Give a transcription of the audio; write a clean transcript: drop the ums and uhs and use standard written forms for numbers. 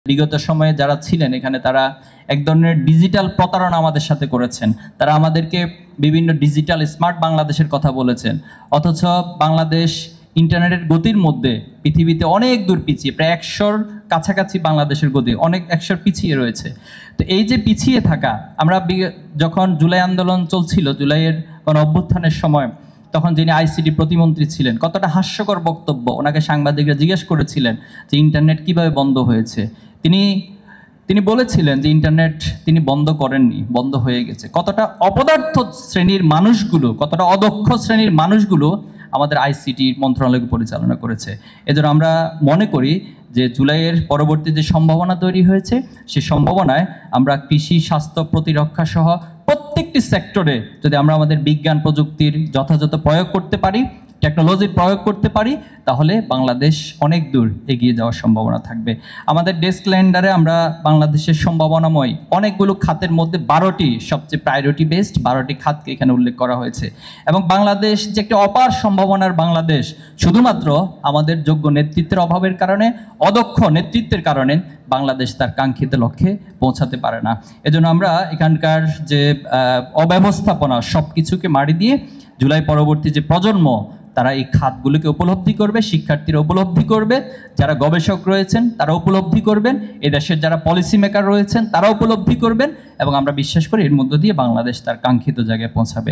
বিগত সময়ে যারা ছিলেন এখানে তারা এক ধরনের ডিজিটাল প্রতারণা আমাদের সাথে করেছেন। তারা আমাদেরকে বিভিন্ন ডিজিটাল স্মার্ট বাংলাদেশের কথা বলেছেন, অথচ বাংলাদেশ ইন্টারনেটের গতির মধ্যে পৃথিবীতে অনেক দূর পিছিয়ে, প্রায় 100-র কাছাকাছি বাংলাদেশের গতি অনেক 100 পিছিয়ে রয়েছে। তো এই যে পিছিয়ে থাকা, আমরা যখন জুলাই আন্দোলন চলছিল, জুলাইয়ের গণ অভ্যুত্থানের সময়, তখন যিনি আইসিটি প্রতিমন্ত্রী ছিলেন, কতটা হাস্যকর বক্তব্য, ওনাকে সাংবাদিকরা জিজ্ঞেস করেছিলেন যে ইন্টারনেট কিভাবে বন্ধ হয়েছে। তিনি বলেছিলেন যে ইন্টারনেট তিনি বন্ধ করেননি, বন্ধ হয়ে গেছে। কতটা অপদার্থ শ্রেণীর মানুষগুলো, কতটা অদক্ষ শ্রেণীর মানুষগুলো আমাদের আইসিটি মন্ত্রণালয় পরিচালনা করেছে। এজন্য আমরা মনে করি যে জুলাইয়ের পরবর্তী যে সম্ভাবনা তৈরি হয়েছে, সেই সম্ভাবনায় আমরা কৃষি, স্বাস্থ্য, প্রতিরক্ষা সহ প্রত্যেকটি সেক্টরে যদি আমরা আমাদের বিজ্ঞান প্রযুক্তির যথাযথ প্রয়োগ করতে পারি, টেকনোলজির প্রয়োগ করতে পারি, তাহলে বাংলাদেশ অনেক দূর এগিয়ে যাওয়ার সম্ভাবনা থাকবে। আমাদের ডেস্ক ক্যালেন্ডারে আমরা বাংলাদেশের সম্ভাবনাময় অনেকগুলো খাতের মধ্যে 12টি সবচেয়ে প্রায়োরিটি বেসড 12টি খাতকে এখানে উল্লেখ করা হয়েছে। এবং বাংলাদেশ যে একটি অপার সম্ভাবনার বাংলাদেশ, শুধুমাত্র আমাদের যোগ্য নেতৃত্বের অভাবের কারণে, অদক্ষ নেতৃত্বের কারণে বাংলাদেশ তার কাঙ্ক্ষিত লক্ষ্যে পৌঁছাতে পারে না। এজন্য আমরা এখানকার যে অব্যবস্থাপনা সব কিছুকে মারি দিয়ে জুলাই পরবর্তী যে প্রজন্ম, তারা এই খাতগুলোকে উপলব্ধি করবে, শিক্ষার্থীরা উপলব্ধি করবে, যারা গবেষক রয়েছেন তারা উপলব্ধি করবেন, এই দেশের যারা পলিসি মেকার রয়েছেন তারা উপলব্ধি করবেন, এবং আমরা বিশ্বাস করি এর মধ্য দিয়ে বাংলাদেশ তার কাঙ্ক্ষিত জায়গায় পৌঁছাবে।